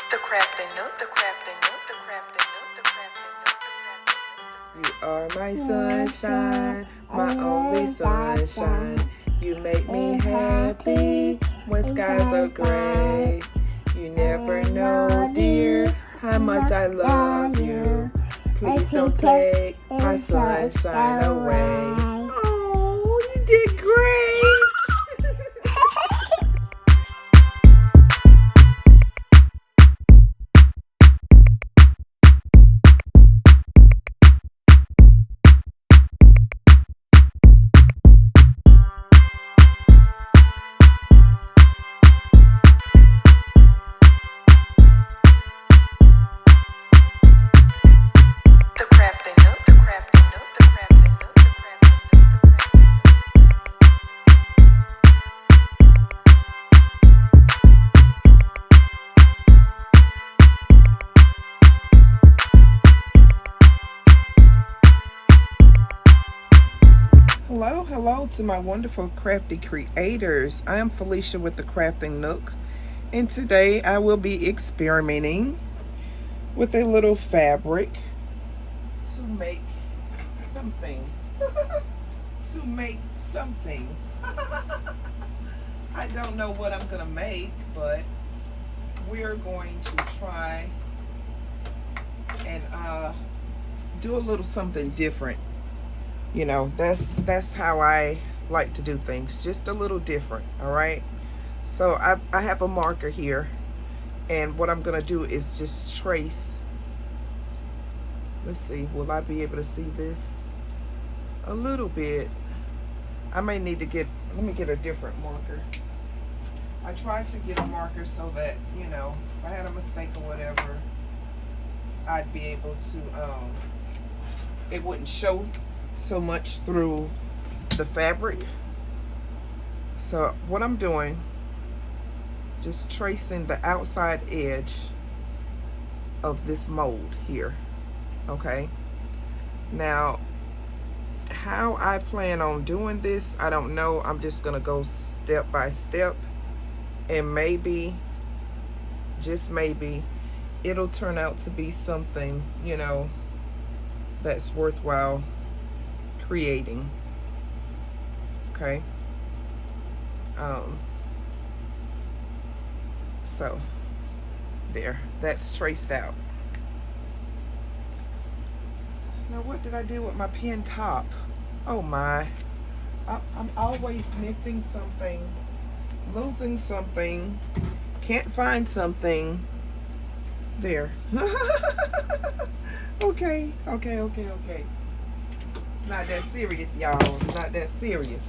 The Crafting Nook, the Crafting Nook, the Crafting Nook, the Crafting Nook, the Crafting Nook. You are my sunshine, my only sunshine. You make me happy when skies are gray. You never know, dear, how much I love you. Please don't take my sunshine away. Oh, you did great. Hello to my wonderful crafty creators. I am Felicia with the Crafting Nook, and today I will be experimenting with a little fabric to make something. I don't know what I'm gonna make, but we're going to try and do a little something different. You know, that's how I like to do things, just a little different. All right, so I have a marker here, and what I'm gonna do is just trace. Let's see, will I be able to see this a little bit? I may need to let me get a different marker. I tried to get a marker so that, you know, if I had a mistake or whatever, I'd be able to it wouldn't show so much through the fabric. So what I'm doing, just tracing the outside edge of this mold here. Okay, now how I plan on doing this, I don't know. I'm just gonna go step by step, and maybe, just maybe, it'll turn out to be something, you know, that's worthwhile creating. Okay, so there, that's traced out. Now what did I do with my pen top? Oh my, I'm always missing something, losing something, can't find something. There. Okay. It's not that serious, y'all. It's not that serious.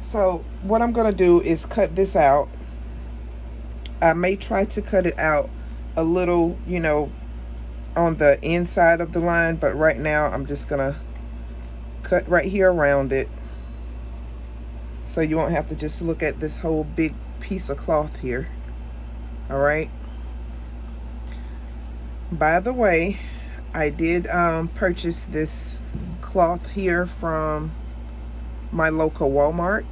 So what I'm gonna do is cut this out. I may try to cut it out a little, you know, on the inside of the line, but right now I'm just gonna cut right here around it, so you won't have to just look at this whole big piece of cloth here. All right, by the way, I did purchase this cloth here from my local Walmart.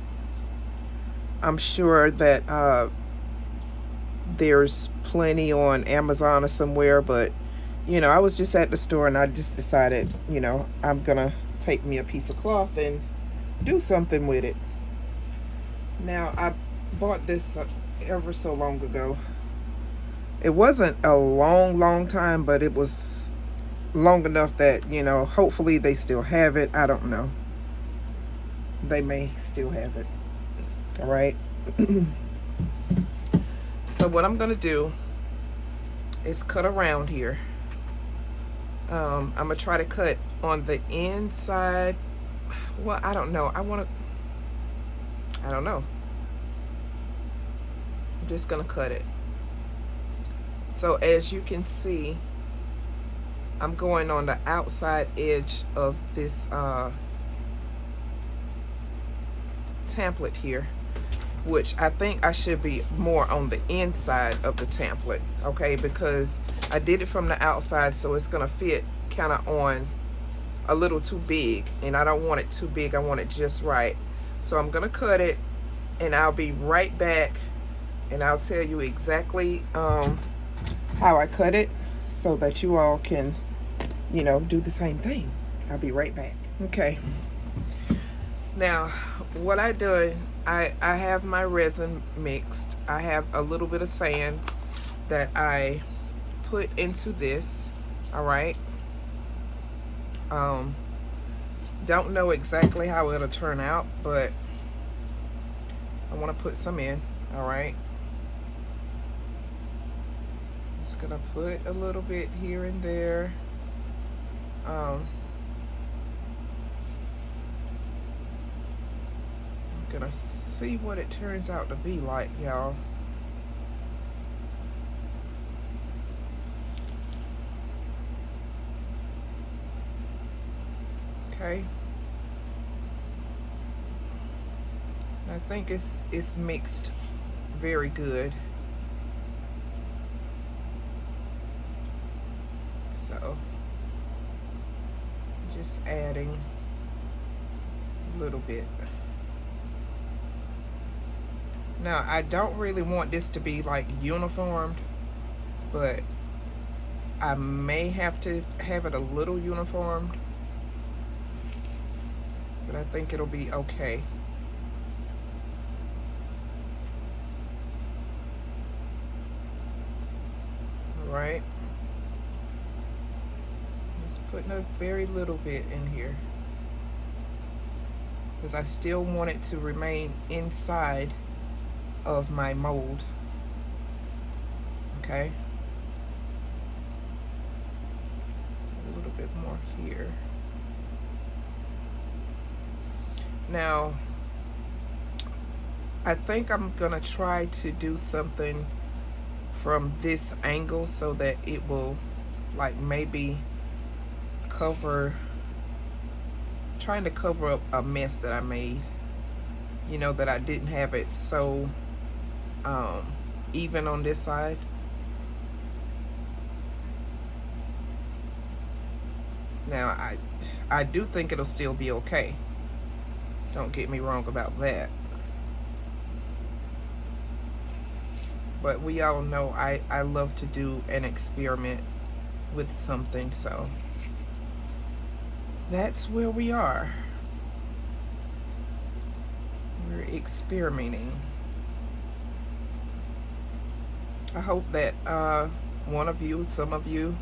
I'm sure that there's plenty on Amazon or somewhere, but you know, I was just at the store and I just decided, you know, I'm gonna take me a piece of cloth and do something with it. Now, I bought this ever so long ago. It wasn't a long time, but it was long enough that, you know, hopefully they still have it. I don't know. They may still have it. All right. So what I'm gonna do is cut around here. I'm gonna try to cut on the inside. Well, I don't know. I don't know. I'm just gonna cut it. So as you can see, I'm going on the outside edge of this template here, which I think I should be more on the inside of the template, okay, because I did it from the outside, so it's gonna fit kind of on a little too big, and I don't want it too big. I want it just right. So I'm gonna cut it, and I'll be right back and I'll tell you exactly how I cut it so that you all can, you know, do the same thing. I'll be right back. Okay. Now, what I do, I have my resin mixed. I have a little bit of sand that I put into this. All right. Don't know exactly how it'll turn out, but I want to put some in. All right. Just gonna put a little bit here and there. I'm gonna see what it turns out to be like, y'all. Okay. I think it's mixed very good. So just adding a little bit. Now I don't really want this to be like uniformed, but I may have to have it a little uniformed, but I think it'll be okay. All right. Just putting a very little bit in here because I still want it to remain inside of my mold. Okay. A little bit more here. Now, I think I'm gonna try to do something from this angle so that it will like maybe cover, trying to cover up a mess that I made, you know, that I didn't have it so even on this side. Now I do think it'll still be okay, don't get me wrong about that, but we all know I love to do an experiment with something, so that's where we are. We're experimenting. I hope that one of you, some of you,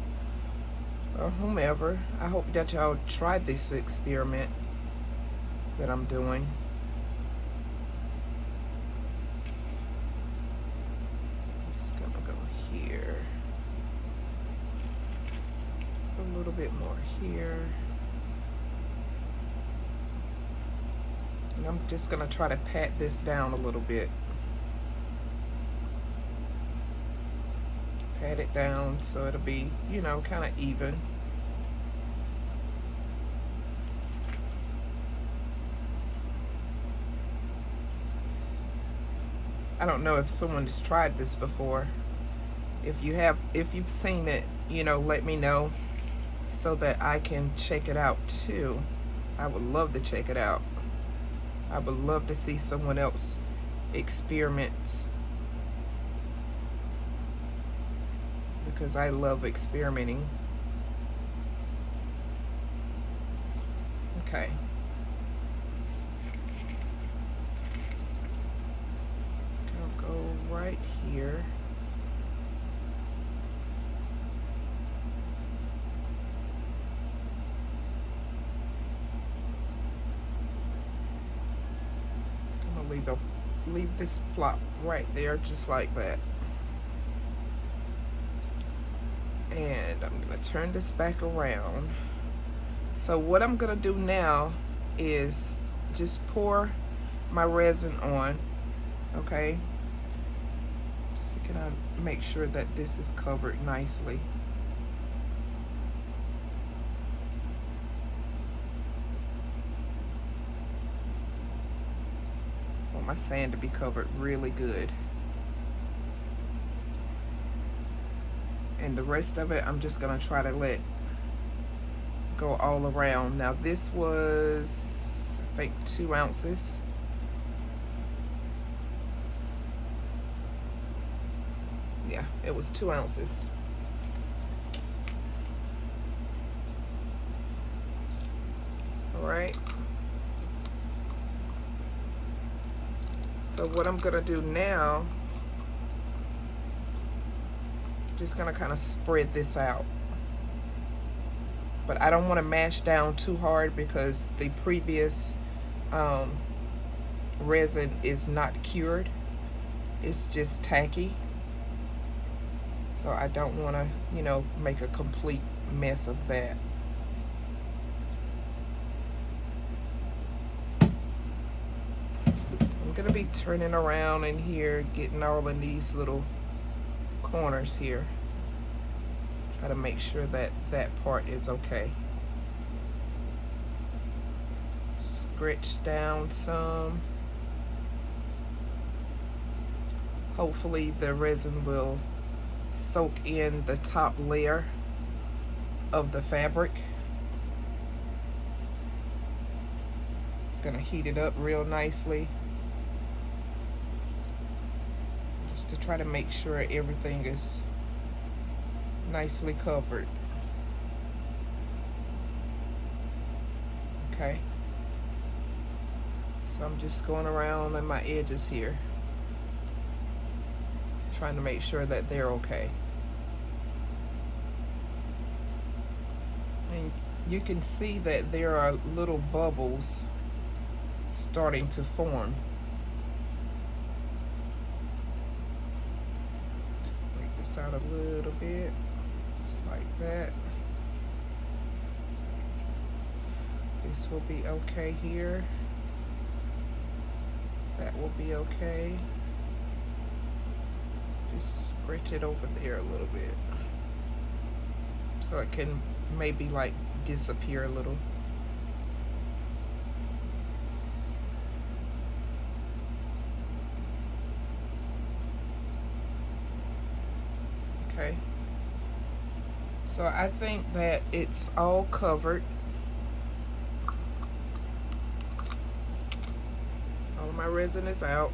or whomever, I hope that y'all tried this experiment that I'm doing. Just gonna go here. A little bit more here. And I'm just gonna try to pat this down a little bit. Pat it down so it'll be, you know, kind of even. I don't know if someone has tried this before. If you have, if you've seen it, you know, let me know so that I can check it out too. I would love to check it out. I would love to see someone else experiments, because I love experimenting. Okay. I'll go right here. I'm gonna leave this plot right there, just like that. And I'm gonna turn this back around. So what I'm gonna do now is just pour my resin on, okay? So can I make sure that this is covered nicely? I want my sand to be covered really good. And the rest of it, I'm just gonna try to let go all around. Now this was, I think, 2 ounces. Yeah, it was 2 ounces. All right. So what I'm gonna do now, just gonna kind of spread this out. But I don't want to mash down too hard because the previous resin is not cured. It's just tacky. So I don't want to, you know, make a complete mess of that. So I'm going to be turning around in here, getting all in these little corners here. Try to make sure that that part is okay. Scratch down some. Hopefully the resin will soak in the top layer of the fabric. Gonna heat it up real nicely, just to try to make sure everything is nicely covered. Okay, so I'm just going around on my edges here, trying to make sure that they're okay. And you can see that there are little bubbles starting to form. Break this out a little bit, just like that. This will be okay here. That will be okay. Just scratch it over there a little bit so it can maybe like disappear a little. Okay, so I think that it's all covered. All of my resin is out.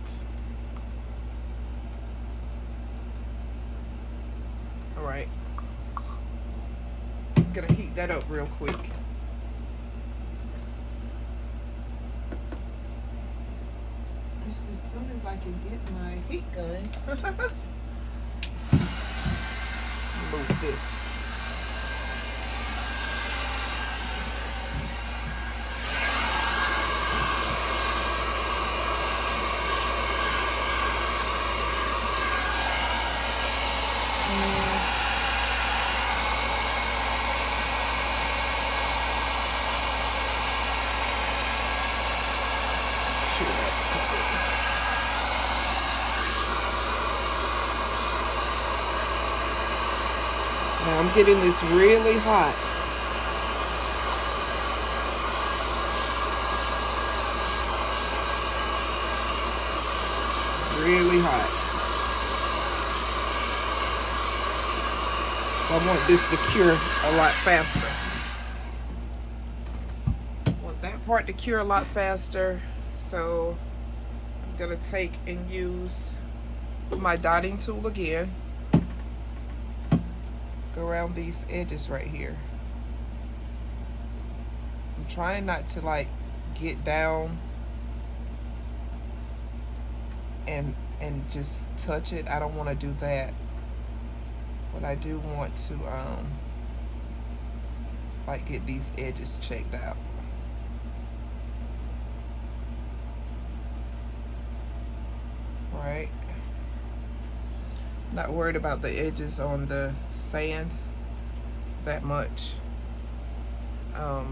All right, I'm gonna heat that up real quick. Just as soon as I can get my heat gun. Move this. Now I'm getting this really hot. Really hot. So I want this to cure a lot faster. I want that part to cure a lot faster. So I'm gonna take and use my dotting tool again. Go around these edges right here. I'm trying not to like get down and just touch it. I don't want to do that, but I do want to like get these edges checked out. Right, not worried about the edges on the sand that much. I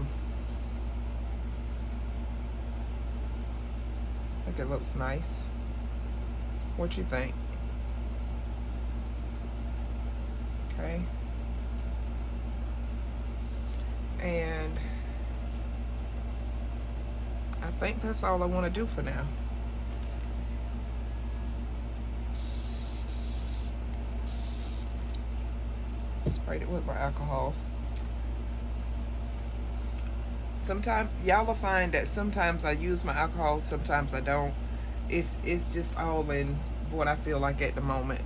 think it looks nice. What you think? Okay. And I think that's all I want to do for now. Sprayed it with my alcohol. Sometimes y'all will find that sometimes I use my alcohol, sometimes I don't. It's just all in what I feel like at the moment.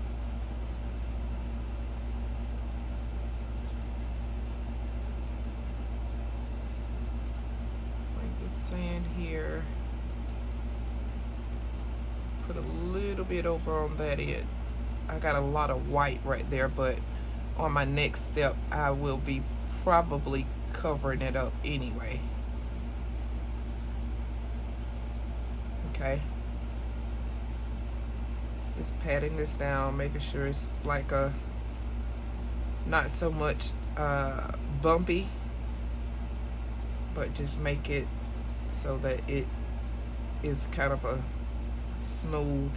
sand here. Put a little bit over on that end. I got a lot of white right there, but on my next step, I will be probably covering it up anyway. Okay. Just patting this down, making sure it's like a not so much bumpy, but just make it so that it is kind of a smooth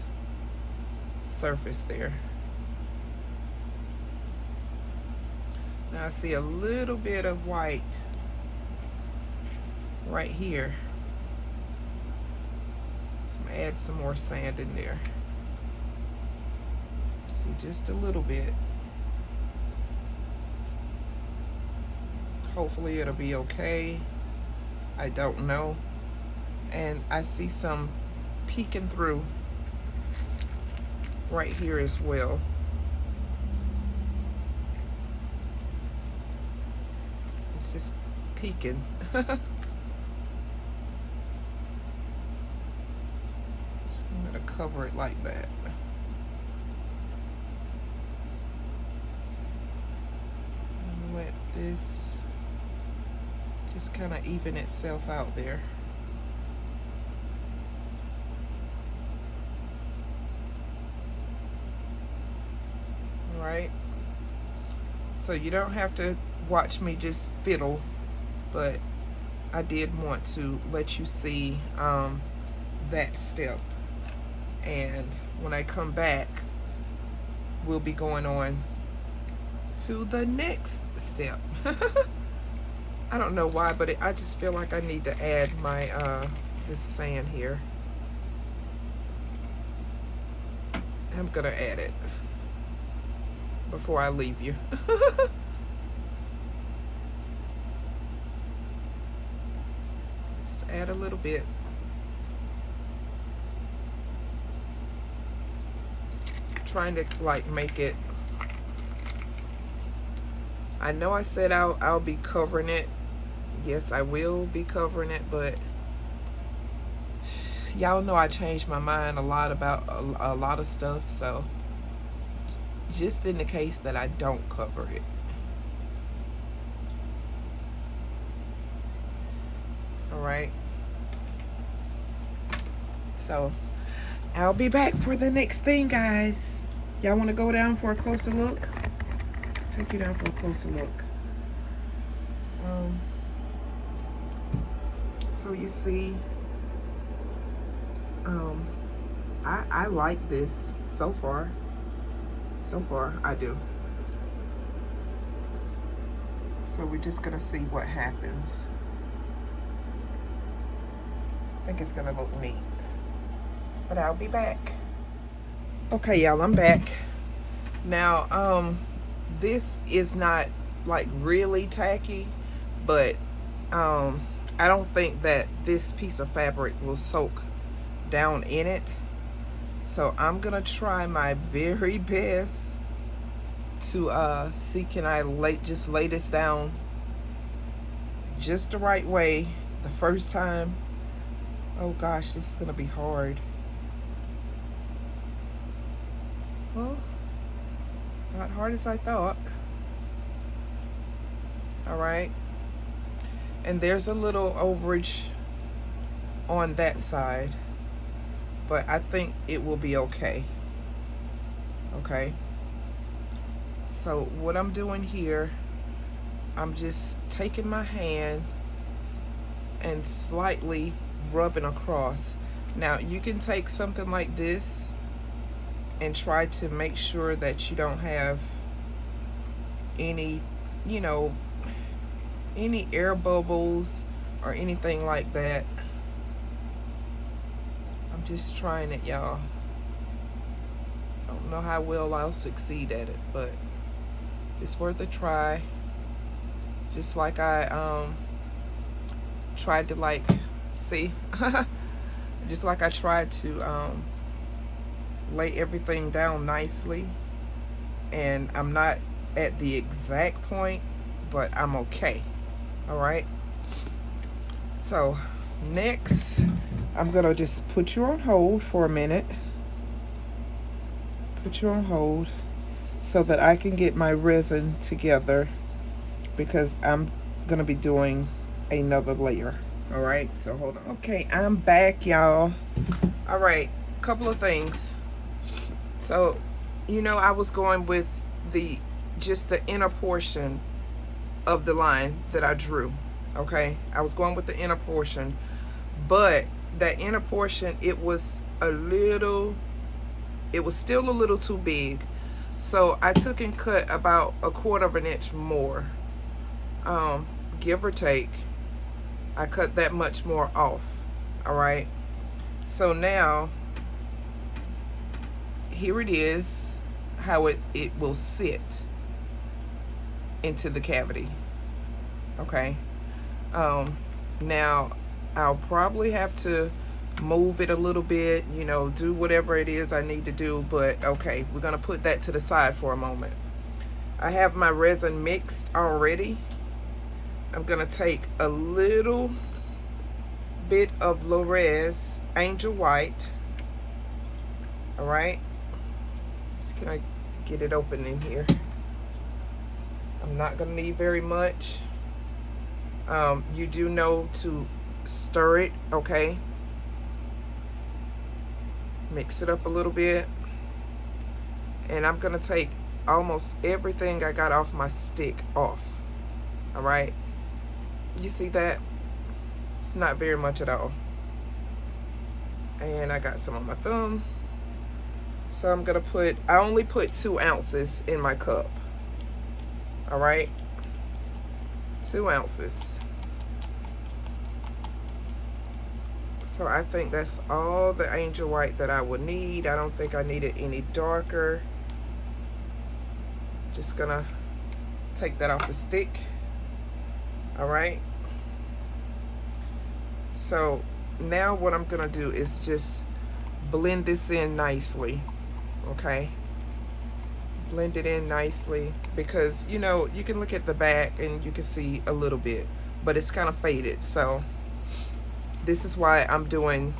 surface there. Now I see a little bit of white right here. So I'm gonna add some more sand in there. See, just a little bit. Hopefully it'll be okay. I don't know. And I see some peeking through right here as well. It's just peeking. So I'm gonna cover it like that. And let this just kind of even itself out there. All right. So you don't have to watch me just fiddle, but I did want to let you see that step. And when I come back, we'll be going on to the next step. I don't know why, but I just feel like I need to add my this sand here. I'm gonna add it before I leave you. Just add a little bit. Trying to like make it. I know I said I'll be covering it. Yes, I will be covering it, but y'all know I changed my mind a lot about a lot of stuff, so just in the case that I don't cover it. All right. So I'll be back for the next thing, guys. Y'all want to go down for a closer look? Take you down for a closer look. So you see, I like this so far. So far, I do. So we're just gonna see what happens. I think it's gonna look neat. But I'll be back. Okay, y'all, I'm back. Now, this is not like really tacky, but I don't think that this piece of fabric will soak down in it. So I'm gonna try my very best to see, can I just lay this down just the right way the first time. Oh gosh, this is gonna be hard. Well, not hard as I thought. All right. And there's a little overage on that side, but I think it will be okay. Okay. So what I'm doing here, I'm just taking my hand and slightly rubbing across. Now you can take something like this and try to make sure that you don't have any, you know, any air bubbles or anything like that. I'm just trying it, y'all. I don't know how well I'll succeed at it, but it's worth a try. Just like I tried to, like, see, just like I tried to lay everything down nicely, and I'm not at the exact point, but I'm okay. All right. So next, I'm gonna just put you on hold for a minute. Put you on hold so that I can get my resin together, because I'm gonna be doing another layer. All right, so hold on. Okay, I'm back, y'all. All right, couple of things. So, you know, I was going with just the inner portion of the line that I drew. Okay, I was going with the inner portion, but that inner portion, it was still a little too big. So I took and cut about 1/4 of an inch more, give or take. I cut that much more off. All right, so now here it is, how it will sit into the cavity. Okay, now I'll probably have to move it a little bit, you know, do whatever it is I need to do, but okay, we're gonna put that to the side for a moment. I have my resin mixed already. I'm gonna take a little bit of Low-Res Angel White. All right, so can I get it open in here? I'm not gonna need very much. You do know to stir it, okay? Mix it up a little bit. And I'm gonna take almost everything I got off my stick off. All right, you see that? It's not very much at all. And I got some on my thumb. So I'm gonna I only put 2 ounces in my cup. All right, 2 ounces. So I think that's all the Angel White that I would need. I don't think I need it any darker. Just gonna take that off the stick. All right, so now what I'm gonna do is just blend this in nicely. Okay, blend it in nicely, because you know, you can look at the back and you can see a little bit, but it's kind of faded. So this is why I'm doing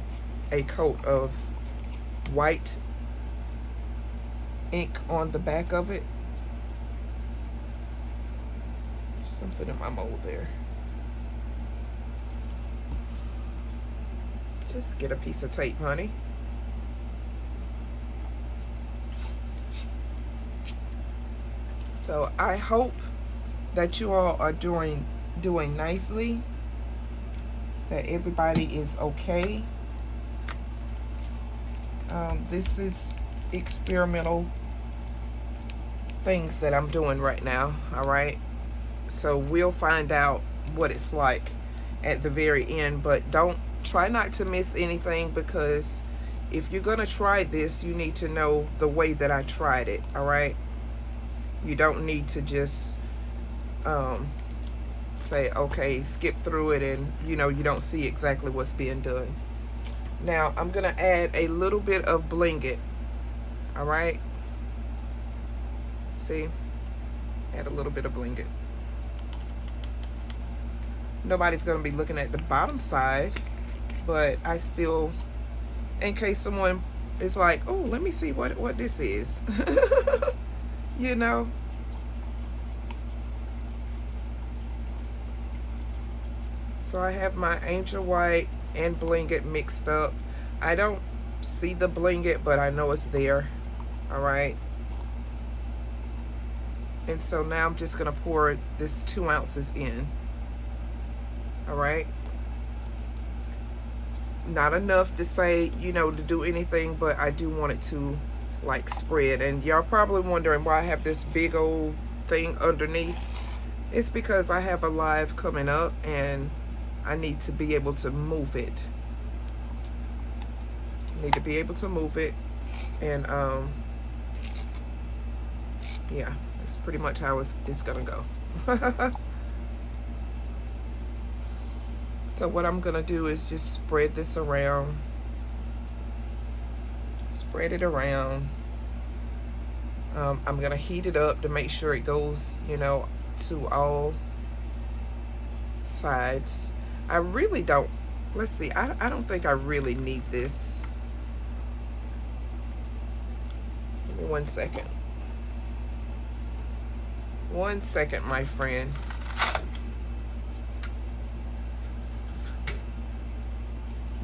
a coat of white ink on the back of it. Something in my mold there. Just get a piece of tape, honey. So I hope that you all are doing nicely, that everybody is okay. This is experimental things that I'm doing right now. All right, so we'll find out what it's like at the very end, but try not to miss anything, because if you're gonna try this, you need to know the way that I tried it. All right, you don't need to just say, okay, skip through it, and you know, you don't see exactly what's being done. Now I'm gonna add a little bit of Bling It. All right, see, add a little bit of Bling It. Nobody's gonna be looking at the bottom side, but I still, in case someone is like, oh, let me see what this is. You know. So I have my Angel White and Bling It mixed up. I don't see the Bling It, but I know it's there. All right, and so now I'm just gonna pour this 2 ounces in. All right, not enough to say, you know, to do anything, but I do want it to like spread. And y'all probably wondering why I have this big old thing underneath. It's because I have a live coming up and I need to be able to move it. Need to be able to move it. And yeah, that's pretty much how it's gonna go. So what I'm gonna do is just spread this around. Spread it around. I'm gonna heat it up to make sure it goes, you know, to all sides. I really don't, let's see, I don't think I really need this. Give me 1 second. 1 second, my friend.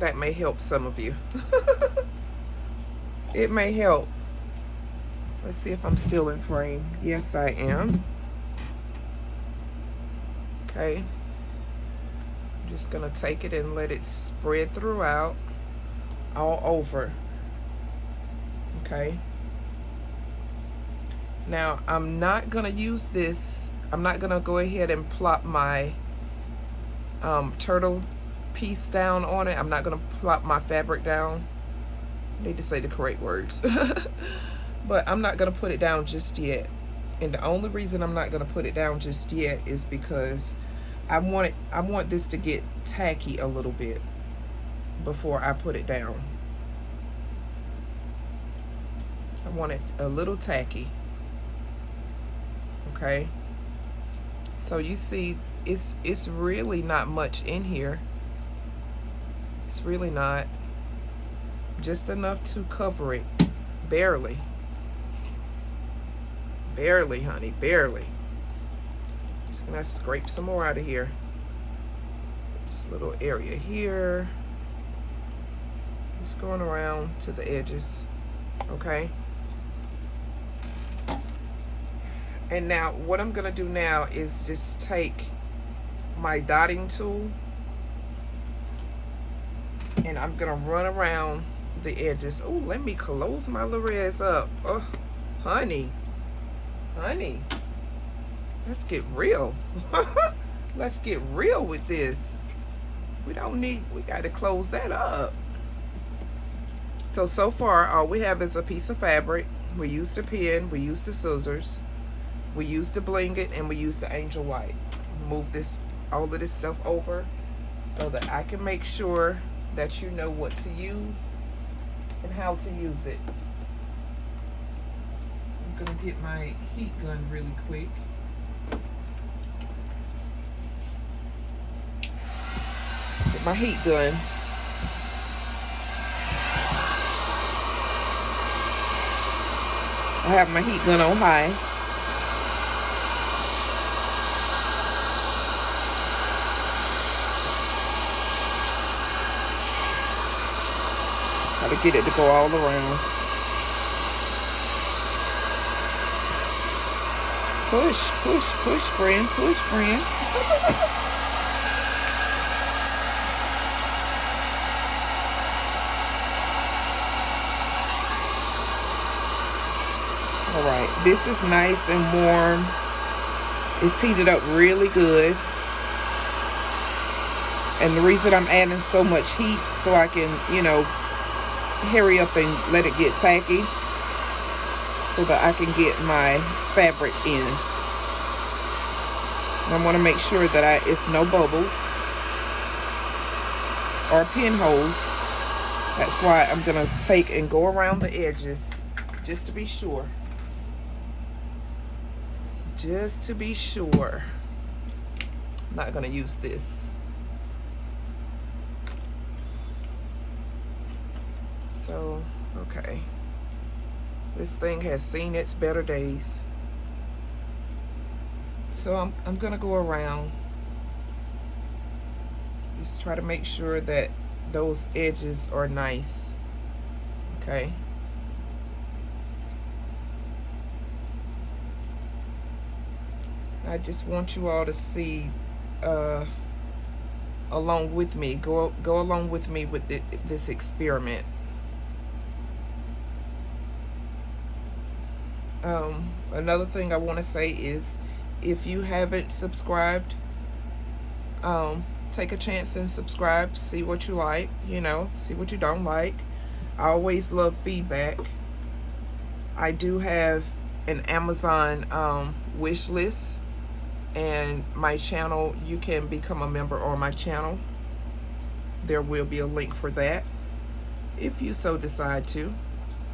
That may help some of you. It may help. Let's see if I'm still in frame. Yes, I am. Okay. I'm just gonna take it and let it spread throughout, all over. Okay. Now, I'm not gonna use this. I'm not gonna go ahead and plop my turtle piece down on it. I'm not gonna plop my fabric down. I need to say the correct words. But I'm not gonna put it down just yet. And the only reason I'm not gonna put it down just yet is because I want this to get tacky a little bit before I put it down. I want it a little tacky. Okay. So you see, it's really not much in here. It's really not. Just enough to cover it. Barely. Barely, honey, barely. Just gonna scrape some more out of here. This little area here. Just going around to the edges. Okay. And now what I'm gonna do now is just take my dotting tool and I'm gonna run around the edges. Oh, let me close my Lorez up. Oh, honey. Honey, let's get real. Let's get real with this. We got to close that up. So far, all we have is a piece of fabric. We used a pen, we used the scissors, we used the Bling it, and we used the angel white. Move all of this stuff over so that I can make sure that you know what to use and how to use it. I'm gonna get my heat gun really quick. Get my heat gun. I have my heat gun on high. Gotta get it to go all around. Push, push, push, friend, push, friend. All right, this is nice and warm. It's heated up really good. And the reason I'm adding so much heat so I can, you know, hurry up and let it get tacky, so that I can get my fabric in. And I want to make sure that it's no bubbles or pinholes. That's why I'm going to take and go around the edges just to be sure. Just to be sure. I'm not going to use this. So, okay. This thing has seen its better days. So I'm gonna go around. Just try to make sure that those edges are nice. Okay. I just want you all to see along with me. Go along with me with this experiment. Another thing I want to say is, if you haven't subscribed, take a chance and subscribe. See what you like, you know, see what you don't like. I always love feedback. I do have an Amazon wish list, and my channel, you can become a member on my channel. There will be a link for that if you so decide to.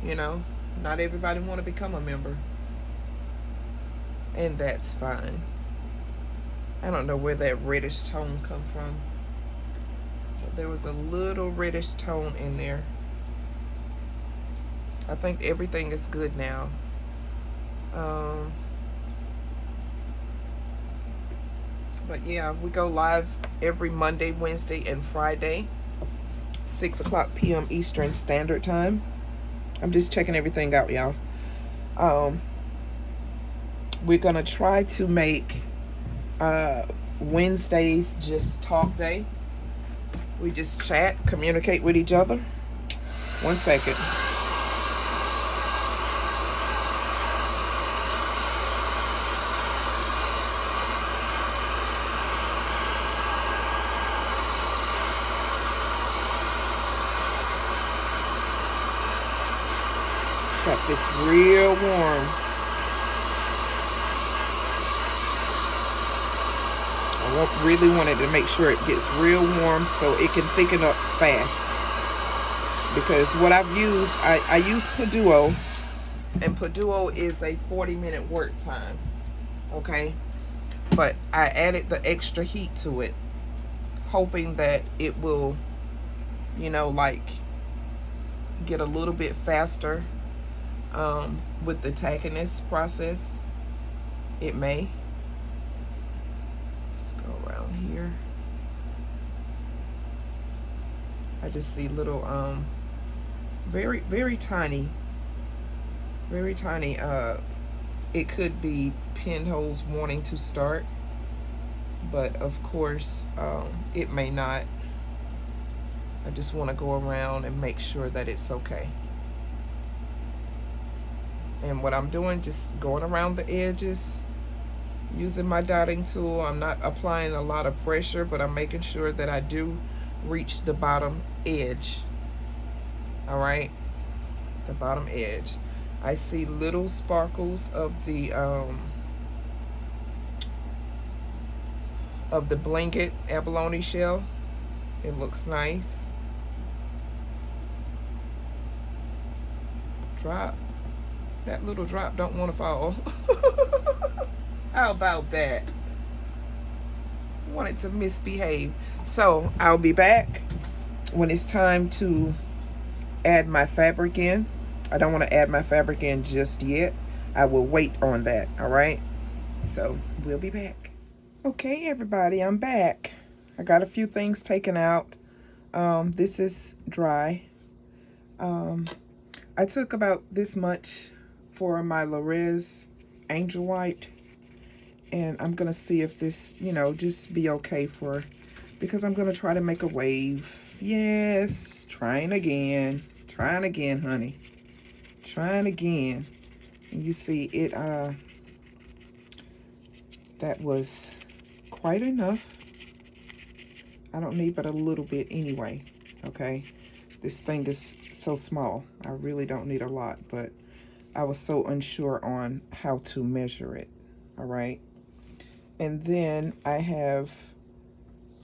You know, not everybody want to become a member, and that's fine. I don't know where that reddish tone come from. There was a little reddish tone in there. I think everything is good now. But yeah, we go live every Monday, Wednesday, and Friday, 6 o'clock p.m. Eastern Standard Time. I'm just checking everything out, y'all. We're gonna try to make Wednesdays just talk day. We just chat, communicate with each other. 1 second. Got this real warm. I really wanted to make sure it gets real warm so it can thicken up fast. Because what I've used, I use PuDuo, and PuDuo is a 40-minute work time. Okay? But I added the extra heat to it, hoping that it will, you know, like, get a little bit faster with the tackiness process. It may. Let's go around here. I just see little very, very tiny it could be pinholes wanting to start, but of course it may not. I just want to go around and make sure that it's okay. And what I'm doing, just going around the edges using my dotting tool. I'm not applying a lot of pressure, but I'm making sure that I do reach the bottom edge. All right, the bottom edge. I see little sparkles of the blanket abalone shell. It looks nice. Drop. That little drop don't want to fall. How about that? Want it to misbehave. So I'll be back when it's time to add my fabric in. I don't want to add my fabric in just yet. I will wait on that. All right, so we'll be back. Okay, everybody, I'm back. I got a few things taken out. This is dry. I took about this much for my Resin Angel White, and I'm gonna see if this, you know, just be okay for, because I'm gonna try to make a wave. Yes, trying again, honey, trying again. And you see it, that was quite enough. I don't need but a little bit anyway. Okay, this thing is so small, I really don't need a lot, but I was so unsure on how to measure it. All right, and then I have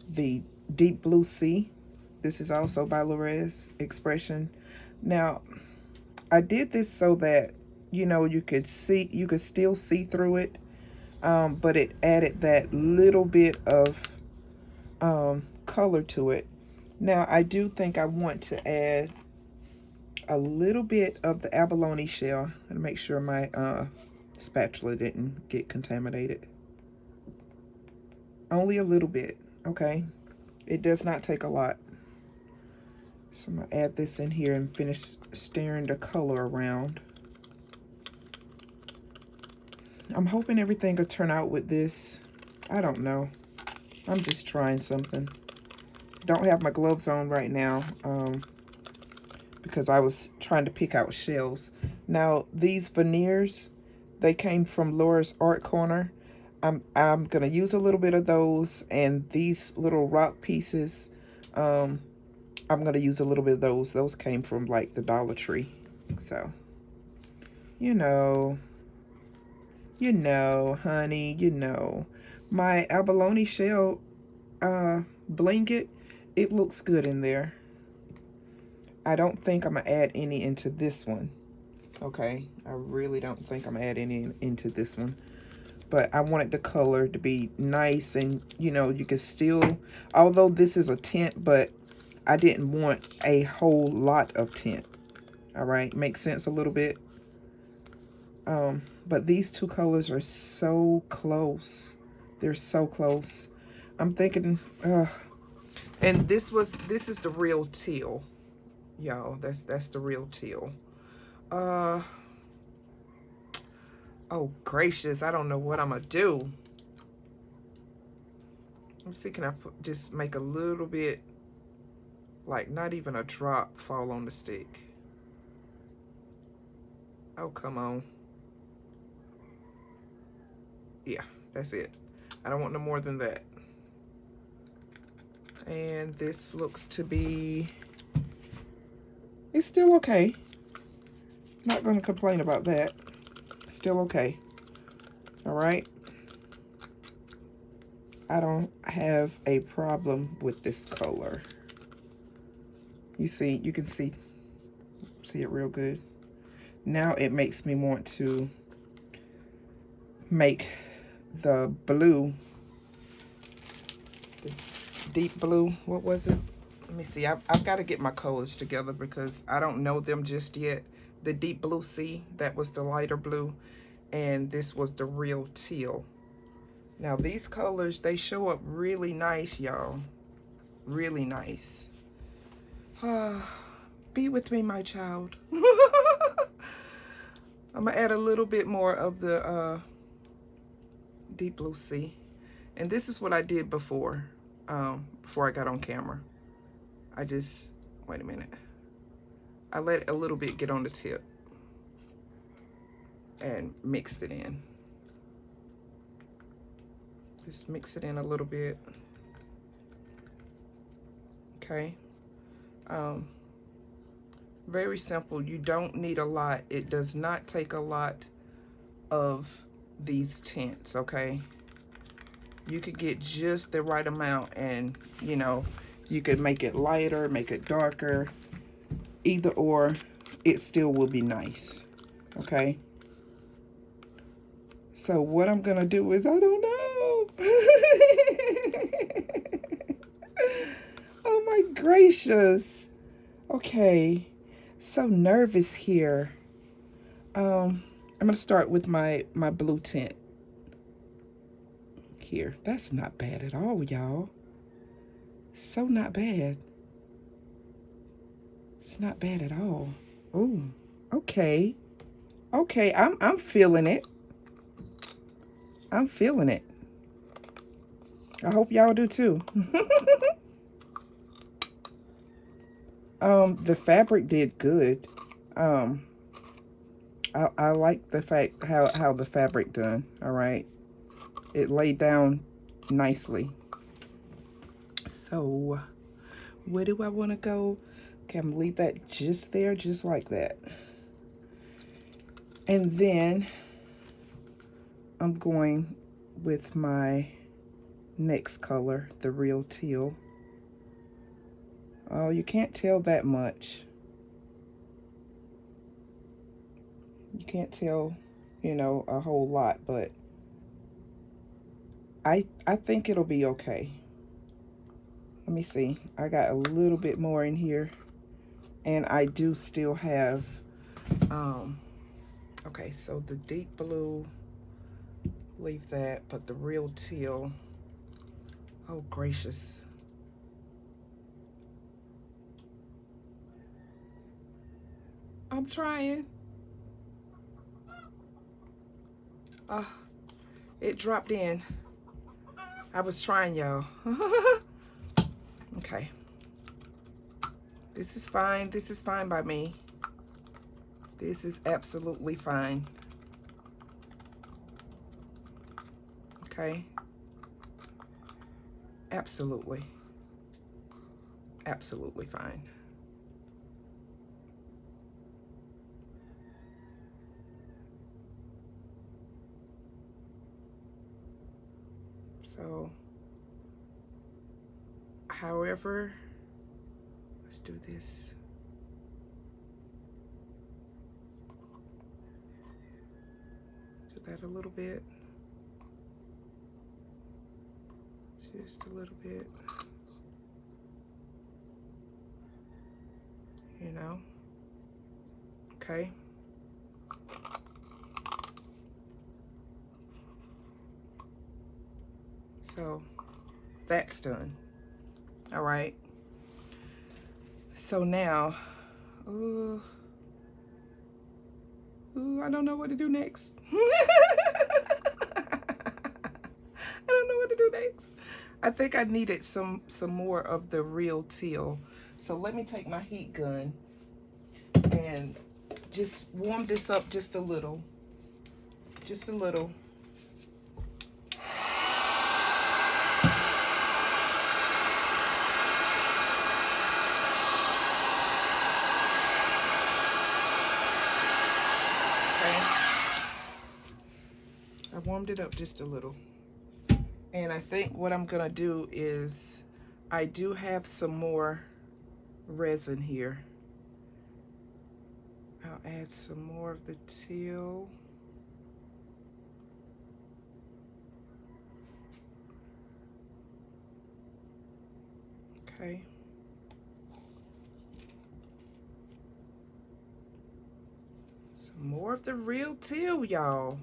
the Deep Blue Sea. This is also by Resin Expression. Now, I did this so that, you know, you could still see through it, but it added that little bit of color to it. Now, I do think I want to add a little bit of the abalone shell and make sure my spatula didn't get contaminated. Only a little bit, okay? It does not take a lot. So I'm gonna add this in here and finish stirring the color around. I'm hoping everything will turn out with this. I don't know. I'm just trying something. Don't have my gloves on right now because I was trying to pick out shells. Now, these veneers, they came from Laura's Art Corner. I'm gonna use a little bit of those, and these little rock pieces, I'm gonna use a little bit of those. Those came from like the Dollar Tree. So, you know, honey, you know. My abalone shell blanket, it looks good in there. I don't think I'm gonna add any into this one. Okay, I really don't think I'm gonna add any into this one. But I wanted the color to be nice, and you know, you can still, although this is a tint, but I didn't want a whole lot of tint. All right, makes sense a little bit. But these two colors are so close. They're so close. I'm thinking, and this is the real teal, y'all. That's the real teal. Oh gracious, I don't know what I'm gonna do. Let's see, can I just make a little bit, like not even a drop fall on the stick. Oh, come on. Yeah, that's it. I don't want no more than that. And this looks to be, it's still okay. Not going to complain about that. Still okay. All right. I don't have a problem with this color. You see, you can see it real good. Now it makes me want to make the blue, the deep blue. What was it? Let me see. I've got to get my colors together because I don't know them just yet. The deep blue sea, that was the lighter blue, and this was the real teal. Now these colors, they show up really nice, y'all. Really nice. Be with me, my child. I'm gonna add a little bit more of the deep blue sea. And this is what I did before I got on camera. I just, wait a minute. I let a little bit get on the tip and mixed it in. Just mix it in a little bit. Okay. Very simple. You don't need a lot. It does not take a lot of these tints, okay? You could get just the right amount, and you know, you could make it lighter, make it darker, either or, it still will be nice, okay? So what I'm gonna do is, I don't know. Oh my gracious. Okay, so nervous here. I'm gonna start with my blue tint here. That's not bad at all, y'all. So not bad. It's not bad at all. Oh, okay. Okay, I'm feeling it. I'm feeling it. I hope y'all do too. The fabric did good. I like the fact how the fabric done. All right, it laid down nicely. So where do I want to go? Okay, I'm gonna leave that just there, just like that. And then I'm going with my next color, the real teal. Oh, you can't tell that much. You can't tell, you know, a whole lot, but I think it'll be okay. Let me see. I got a little bit more in here, and I do still have okay, so the deep blue, leave that, but the real teal, oh gracious. I'm trying. It dropped in. I was trying, y'all. Okay. This is fine. This is fine by me. This is absolutely fine. Okay. Absolutely. Absolutely fine. So, however, let's do this. Do that a little bit. Just a little bit. you know. Okay. So that's done. All right. So now, I don't know what to do next. I don't know what to do next. I think I needed some more of the real teal. So let me take my heat gun and just warm this up just a little. Just a little. I warmed it up just a little. And I think what I'm gonna do is, I do have some more resin here. I'll add some more of the teal. Okay. Some more of the real teal, y'all.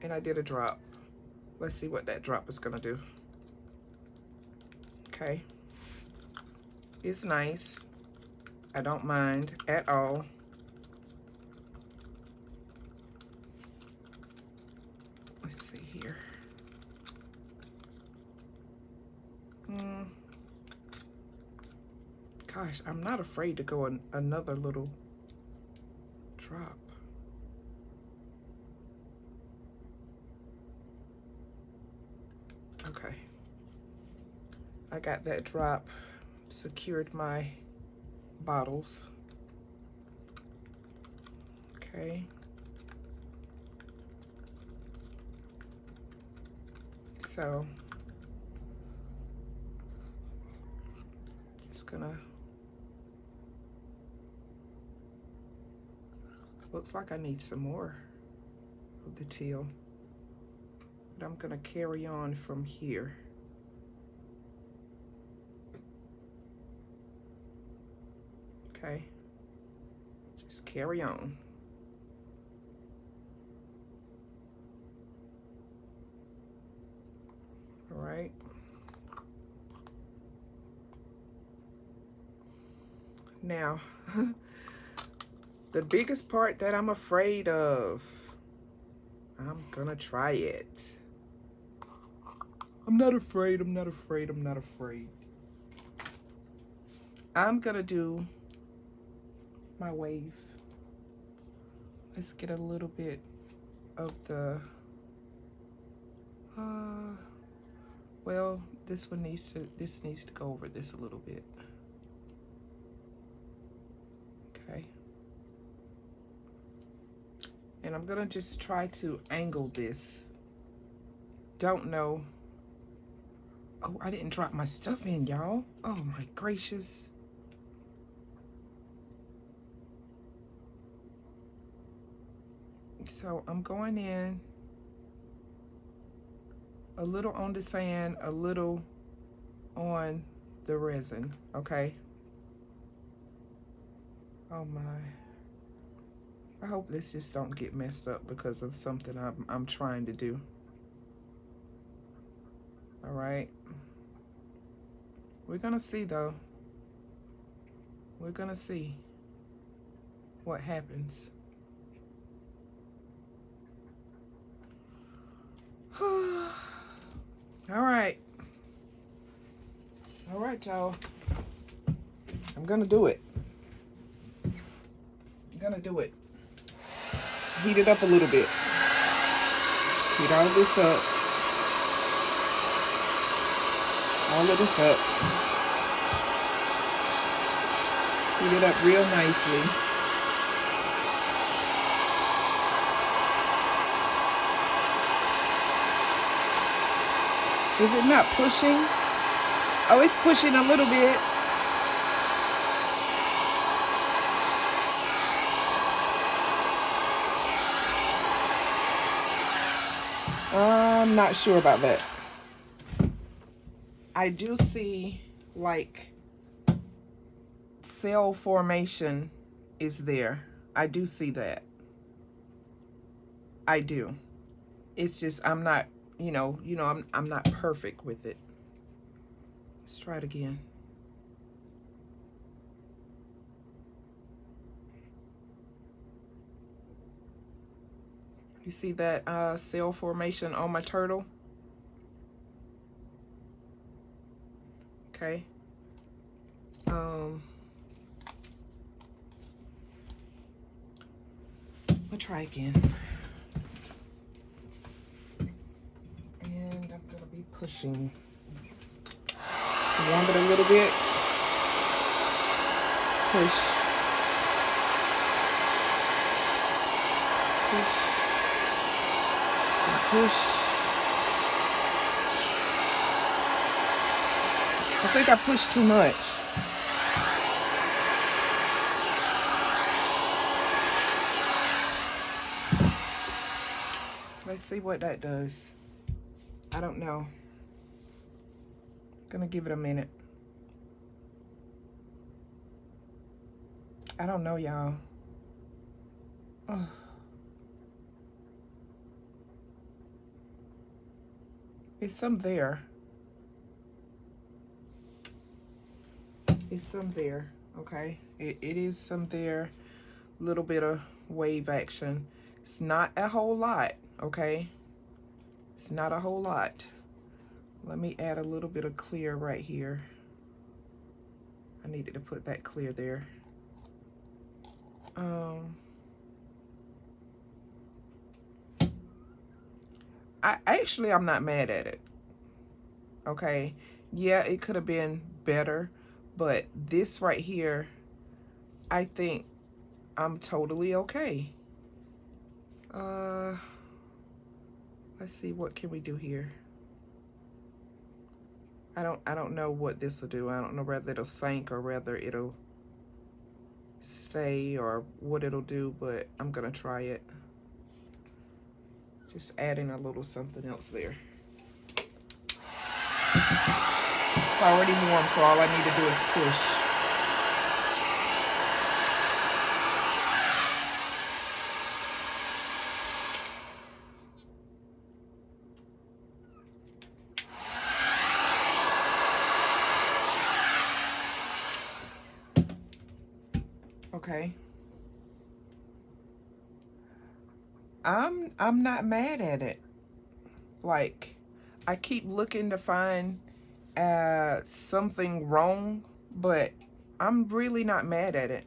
And I did a drop. Let's see what that drop is gonna do. Okay. It's nice. I don't mind at all. Let's see here. Gosh, I'm not afraid to go another little drop. Okay. I got that drop, secured my bottles. Okay. So, just gonna, looks like I need some more of the teal, but I'm gonna carry on from here. Okay, just carry on. All right. Now, the biggest part that I'm afraid of, I'm gonna try it. I'm not afraid, I'm not afraid, I'm not afraid. I'm gonna do my wave. Let's get a little bit of the, well, this needs to go over this a little bit. Okay. And I'm gonna just try to angle this. Don't know. Oh, I didn't drop my stuff in, y'all. Oh my gracious. So I'm going in a little on the sand, a little on the resin, okay? Oh my. I hope this just don't get messed up because of something I'm trying to do. All right. We're gonna see though. We're gonna see what happens. All right. All right, y'all. I'm gonna do it. I'm gonna do it. Heat it up a little bit. Heat all of this up. All of this up. Heat it up real nicely. Is it not pushing? Oh, it's pushing a little bit. I'm not sure about that. I do see like cell formation is there. I do see that. I do. It's just I'm not, I'm not perfect with it. Let's try it again. You see that cell formation on my turtle? Okay. I'll try again. And I'm gonna be pushing. Warm it a little bit. Push. Push. Push. I think I pushed too much. Let's see what that does. I don't know. Gonna give it a minute. I don't know, y'all. Oh. It's some there. It's some there, okay? It is some there. Little bit of wave action. It's not a whole lot, okay? It's not a whole lot. Let me add a little bit of clear right here. I needed to put that clear there. I'm not mad at it. Okay. Yeah, it could have been better, but this right here, I think I'm totally okay. Let's see, what can we do here? I don't know what this will do. I don't know whether it'll sink or whether it'll stay or what it'll do, but I'm gonna try it. Just adding a little something else there. It's already warm, so all I need to do is push. Okay. I'm not mad at it. Like, I keep looking to find something wrong, but I'm really not mad at it.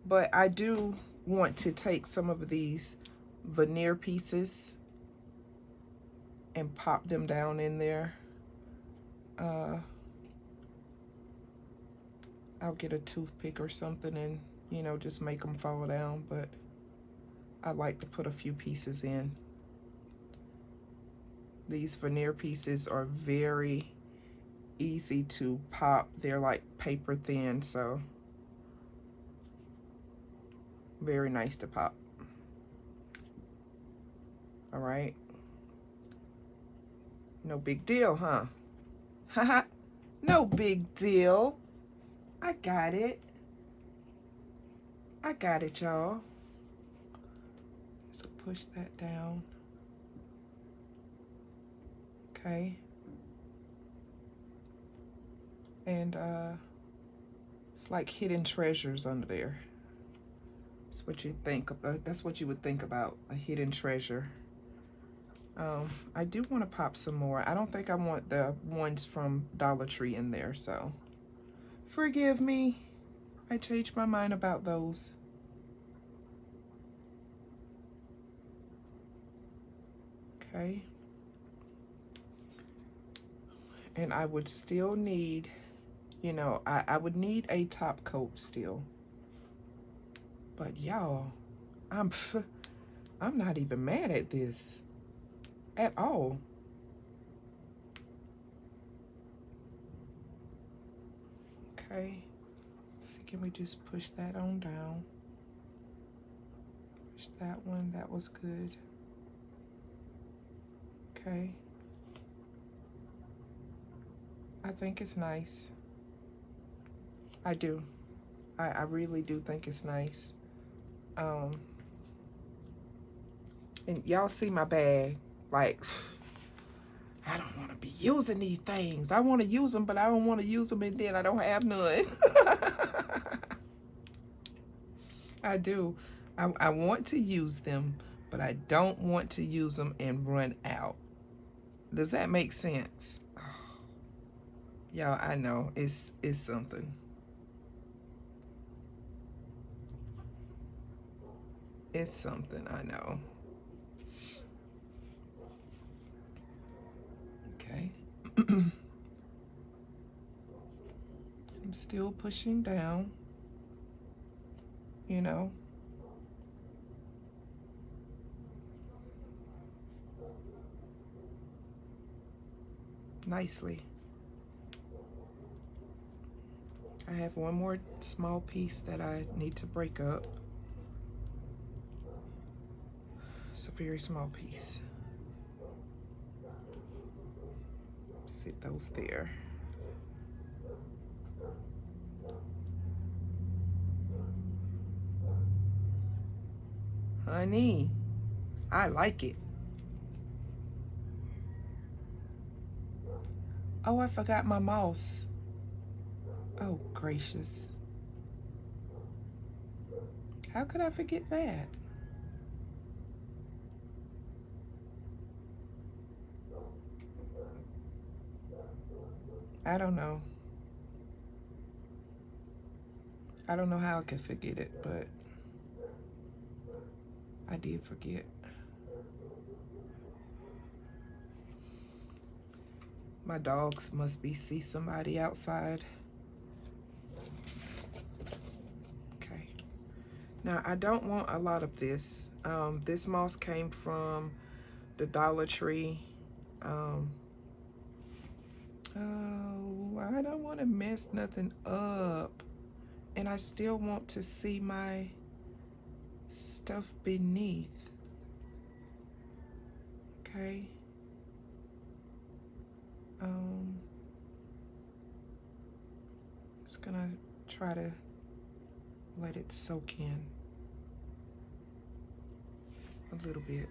But I do want to take some of these veneer pieces and pop them down in there. I'll get a toothpick or something and, just make them fall down, but I like to put a few pieces in. These veneer pieces are very easy to pop. They're like paper thin, so very nice to pop. All right. No big deal, huh? Haha. No big deal. I got it. I got it, y'all. So push that down. Okay. And it's like hidden treasures under there. That's what you think about. That's what you would think about, a hidden treasure. I do want to pop some more. I don't think I want the ones from Dollar Tree in there, so forgive me. I changed my mind about those. Okay. And I would still need, I would need a top coat still. But y'all, I'm not even mad at this at all. Okay. So can we just push that on down? Push that one. That was good. Okay. I think it's nice. I do. I really do think it's nice. And y'all see my bag. Like, I don't want to be using these things. I want to use them, but I don't want to use them and then I don't have none. I do. I want to use them, but I don't want to use them and run out. Does that make sense? Oh, y'all, I know. It's something. It's something, I know. Okay. I'm still pushing down, you know. Nicely. I have one more small piece that I need to break up. It's a very small piece. Sit those there. Honey, I like it. Oh, I forgot my mouse. Oh, gracious. How could I forget that? I don't know. I don't know how I could forget it, but I did forget. My dogs must be see somebody outside. Okay. Now, I don't want a lot of this. This moss came from the Dollar Tree. Oh, I don't want to mess nothing up. And I still want to see my stuff beneath. Okay. Just gonna try to let it soak in a little bit.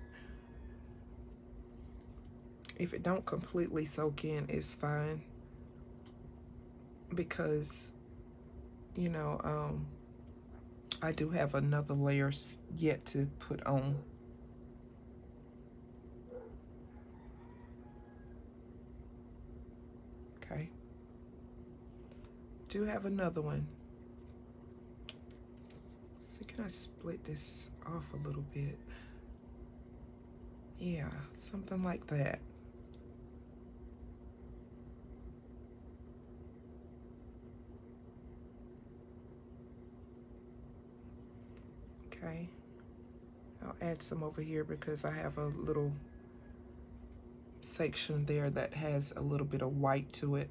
If it don't completely soak in, it's fine, because you know, I do have another layer yet to put on. Okay. Do have another one. So can I split this off a little bit? Yeah, something like that. Okay. I'll add some over here because I have a little section there that has a little bit of white to it.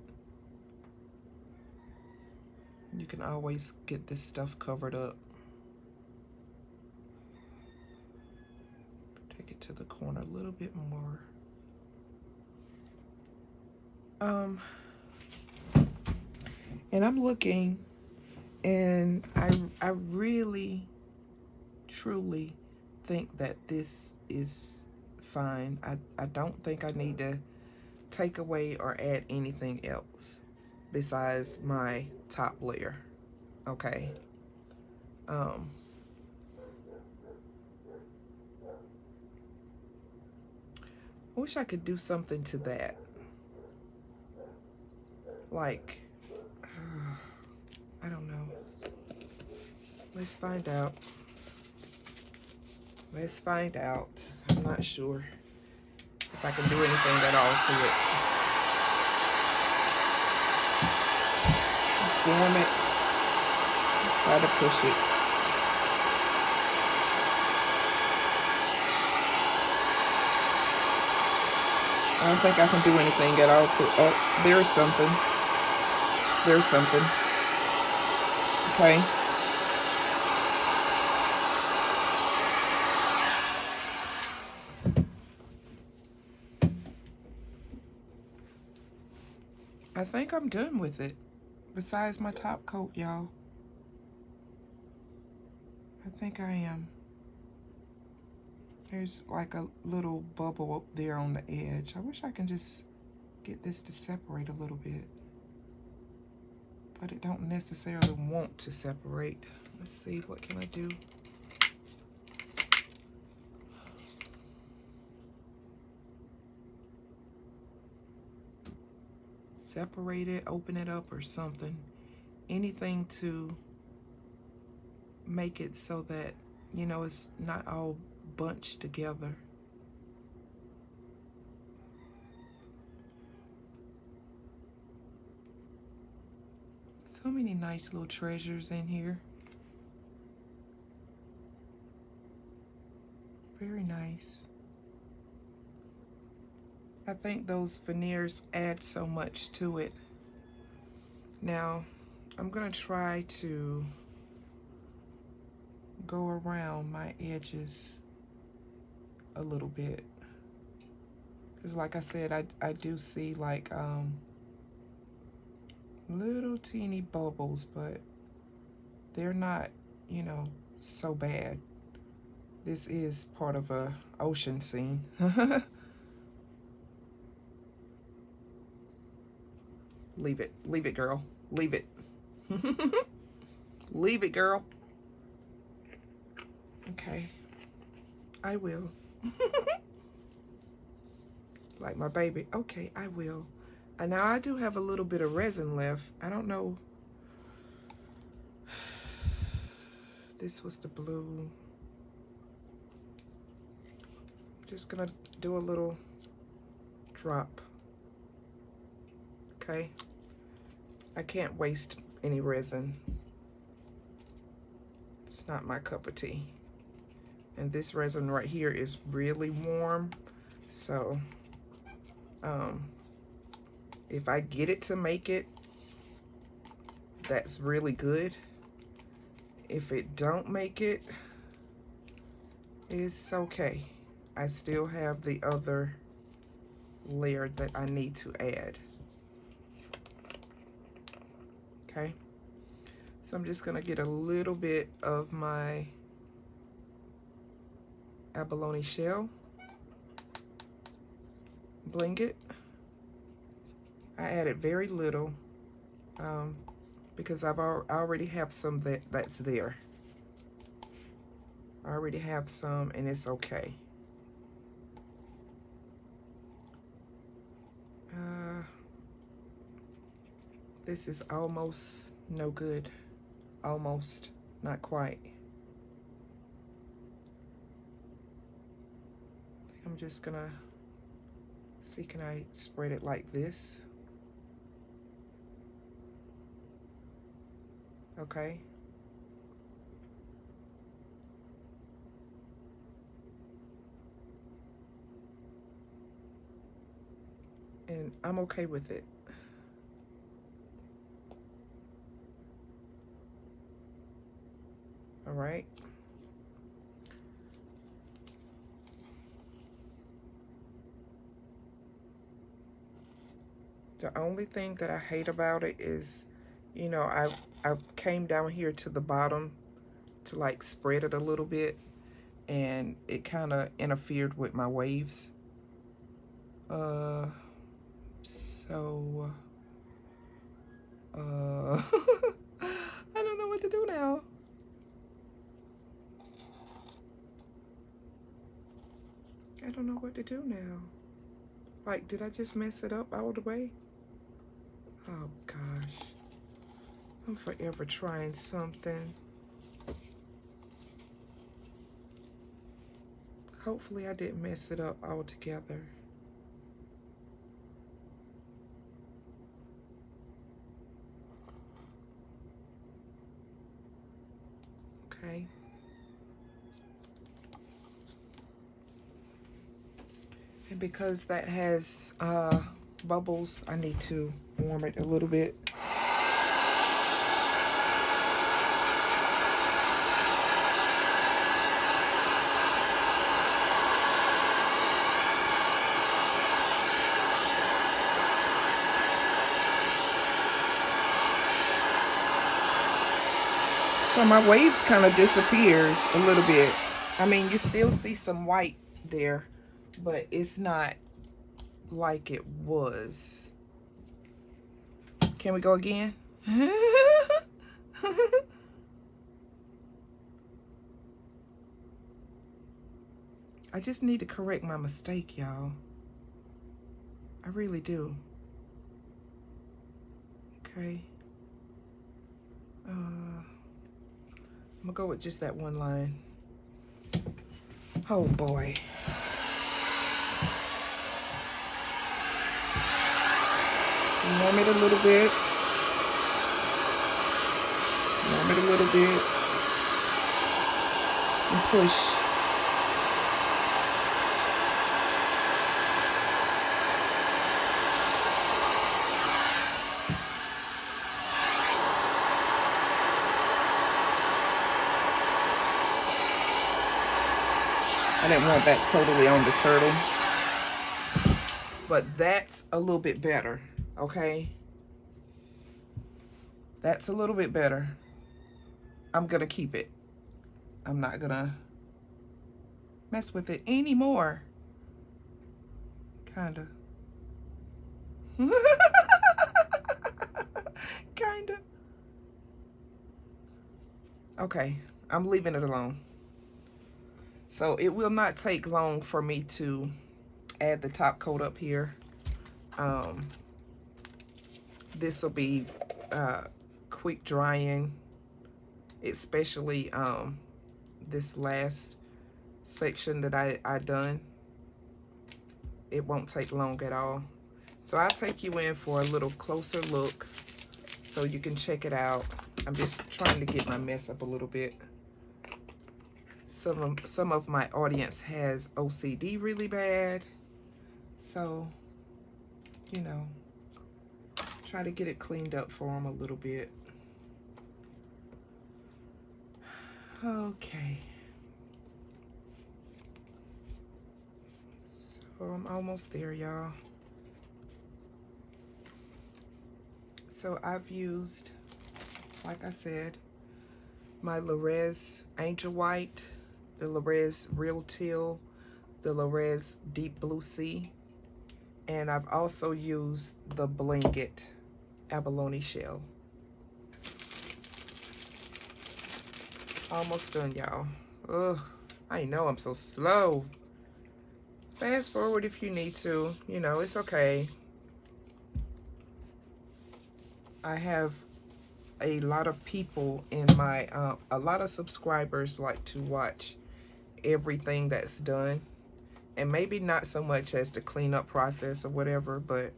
You can always get this stuff covered up. Take it to the corner a little bit more. And I'm looking, and I really truly think that this is fine. I don't think I need to take away or add anything else besides my top layer. Okay. I wish I could do something to that. Like, I don't know. Let's find out. Let's find out. I'm not sure if I can do anything at all to it. Just warm it. Try to push it. I don't think I can do anything at all to, oh, there's something. There's something. Okay. I think I'm done with it. Besides my top coat, y'all. think I am. There's like a little bubble up there on the edge. I wish I can just get this to separate a little bit. But it don't necessarily want to separate. Let's see, what can I do? Separate it, open it up or something. Anything to make it so that, you know, it's not all bunched together. So many nice little treasures in here. Very nice. I think those veneers add so much to it. Now, I'm gonna try to go around my edges a little bit. Because like I said, I do see like little teeny bubbles, but they're not, you know, so bad. This is part of a ocean scene. Leave it, girl. Leave it. Leave it, girl. Okay, I will. Like my baby. Okay, I will. And now I do have a little bit of resin left. I don't know. This was the blue. Just gonna do a little drop. Okay. I can't waste any resin. It's not my cup of tea. And this resin right here is really warm. So, if I get it to make it, that's really good. If it don't make it, it's okay. I still have the other layer that I need to add. Okay, so I'm just gonna get a little bit of my abalone shell, bling it. I added very little because I already have some that's there. I already have some and it's okay. This is almost no good. Almost, not quite. I think I'm just gonna see, can I spread it like this? Okay. And I'm okay with it. All right. The only thing that I hate about it is, you know, I came down here to the bottom to like spread it a little bit, and it kind of interfered with my waves. So I don't know what to do now. I don't know what to do now. Like, did I just mess it up all the way? Oh gosh, I'm forever trying something. Hopefully I didn't mess it up altogether. Okay. And because that has bubbles, I need to warm it a little bit. So my waves kind of disappeared a little bit. I mean, you still see some white there, but it's not like it was. Can we go again? I just need to correct my mistake, y'all. I really do. Okay. I'm gonna go with just that one line. Oh boy. Warm it a little bit. Warm it a little bit. And push. I didn't want that totally on the turtle. But that's a little bit better, okay? That's a little bit better. I'm gonna keep it. I'm not gonna mess with it anymore. Kinda. Kinda. Okay, I'm leaving it alone. So it will not take long for me to add the top coat up here. This will be quick drying, especially this last section that I done. It won't take long at all. So I'll take you in for a little closer look so you can check it out. I'm just trying to get my mess up a little bit. Some of my audience has OCD really bad, so you know, try to get it cleaned up for them a little bit. Okay, so I'm almost there, y'all. So I've used, like I said, my Resin Angel White, the Resin Real Teal, the Resin Deep Blue Sea, and I've also used the Bling Abalone shell. Almost done, y'all. Ugh, I know I'm so slow. Fast forward if you need to, you know, it's okay. I have a lot of people in my, a lot of subscribers like to watch everything that's done. And maybe not so much as the cleanup process or whatever, but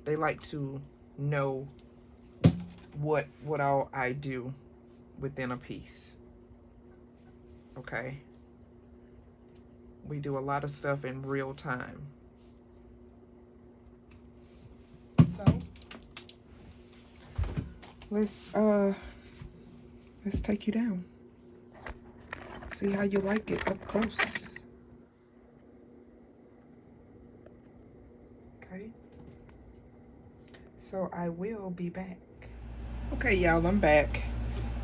they like to know what all I do within a piece. Okay. We do a lot of stuff in real time. So let's take you down. See how you like it up close. Okay. So I will be back. Okay, y'all, I'm back.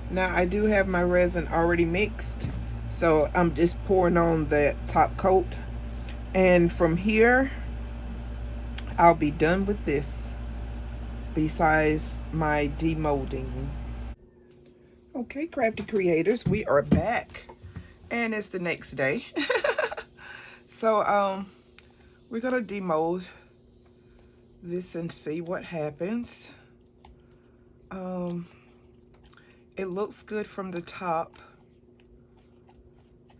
Now I do have my resin already mixed, so I'm just pouring on the top coat, and from here I'll be done with this, besides my demolding. Okay, Crafty Creators, we are back, and it's the next day. So we're gonna demold this and see what happens. It looks good from the top.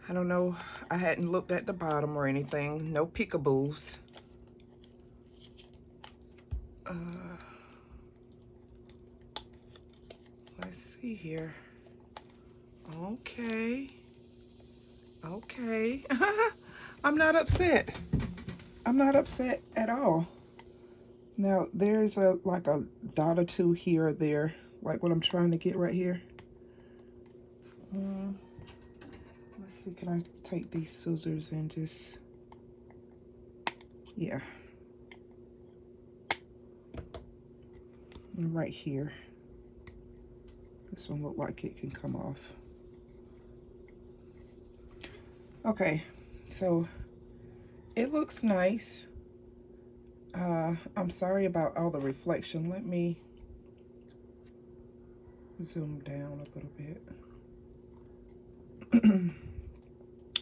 I don't know, I hadn't looked at the bottom or anything. No peekaboos. Let's see here. Okay. Okay. I'm not upset. I'm not upset at all. Now, there's like a dot or two here or there, like what I'm trying to get right here. Let's see, can I take these scissors and just, yeah. Right here. This one look like it can come off. Okay, so it looks nice. I'm sorry about all the reflection. Let me zoom down a little bit.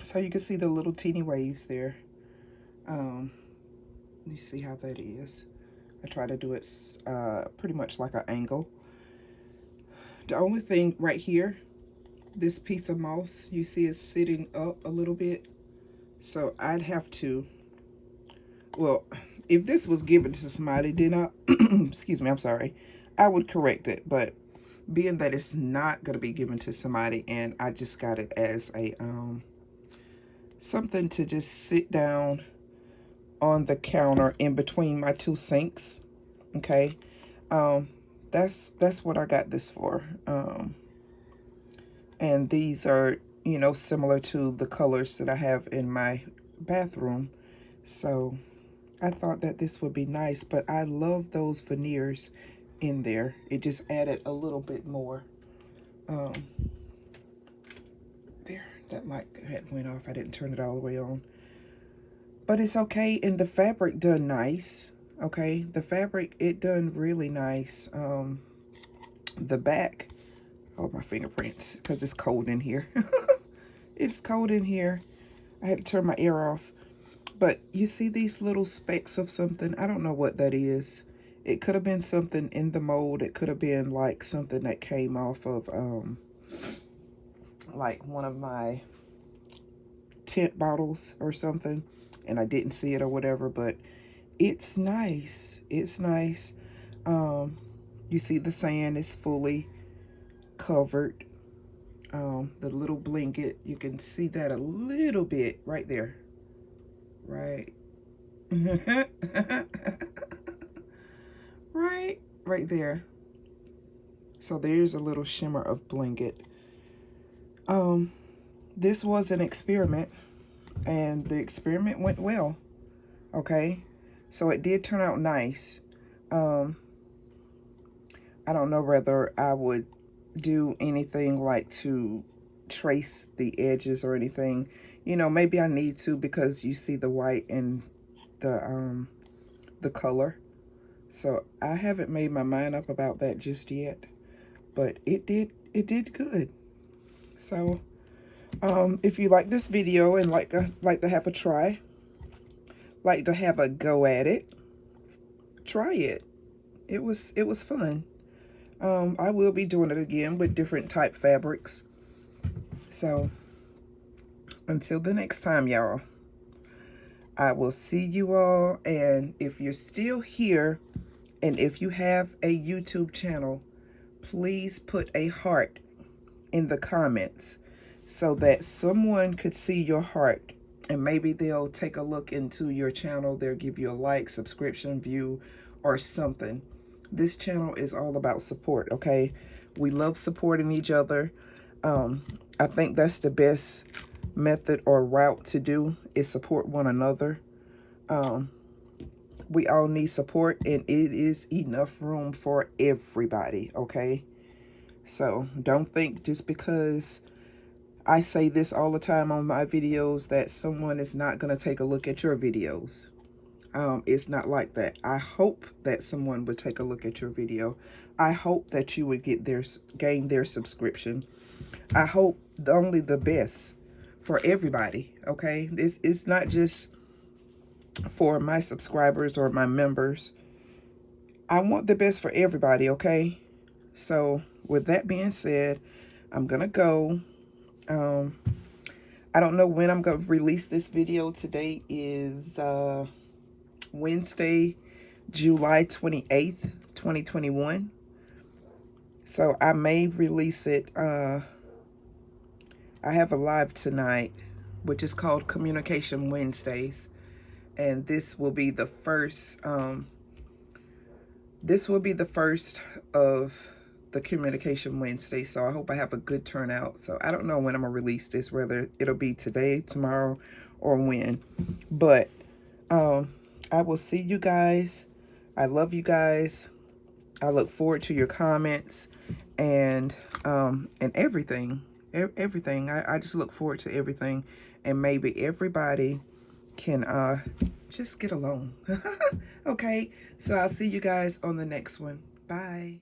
So you can see the little teeny waves there. You see how that is. I try to do it pretty much like an angle. The only thing right here, this piece of moss, you see it's sitting up a little bit. So I'd have to, well, if this was given to somebody, then I, excuse me, I'm sorry, I would correct it. But being that it's not going to be given to somebody, and I just got it as a, something to just sit down on the counter in between my two sinks. Okay. That's what I got this for. And these are, you know, similar to the colors that I have in my bathroom. So I thought that this would be nice, but I love those veneers in there. It just added a little bit more. There, that light had went off. I didn't turn it all the way on. But it's okay, and the fabric done nice. Okay, the fabric, it done really nice. The back, oh, my fingerprints, because it's cold in here. It's cold in here. I had to turn my air off. But you see these little specks of something? I don't know what that is. It could have been something in the mold. It could have been like something that came off of like one of my tint bottles or something, and I didn't see it or whatever. But it's nice. It's nice. You see the sand is fully covered. The little blanket, you can see that a little bit right there. Right. right there. So there's a little shimmer of blanket. This was an experiment, and the experiment went well. Okay, so it did turn out nice. I don't know whether I would do anything like to trace the edges or anything. You know, maybe I need to, because you see the white and the color. So I haven't made my mind up about that just yet, but it did good. So if you like this video and like to have a try, like to have a go at it, try it. It was fun. I will be doing it again with different type fabrics. So until the next time, y'all, I will see you all. And if you're still here, and if you have a YouTube channel, please put a heart in the comments so that someone could see your heart, and maybe they'll take a look into your channel. They'll give you a like, subscription, view, or something. This channel is all about support, okay? We love supporting each other. I think that's the best method or route to do, is support one another. We all need support, and it is enough room for everybody, okay? So don't think just because I say this all the time on my videos that someone is not going to take a look at your videos. It's not like that. I hope that someone would take a look at your video. I hope that you would gain their subscription. I hope only the best for everybody, okay? It's not just for my subscribers or my members. I want the best for everybody, okay? So with that being said, I'm gonna go. I don't know when I'm gonna release this video. Today is Wednesday, July 28th, 2021. So I may release it. I have a live tonight, which is called Communication Wednesdays. And this will be the first, of the Communication Wednesday. So I hope I have a good turnout. So I don't know when I'm gonna release this, whether it'll be today, tomorrow, or when. But I will see you guys. I love you guys. I look forward to your comments. and everything. Everything. I just look forward to everything, and maybe everybody can just get along. Okay, so I'll see you guys on the next one. Bye.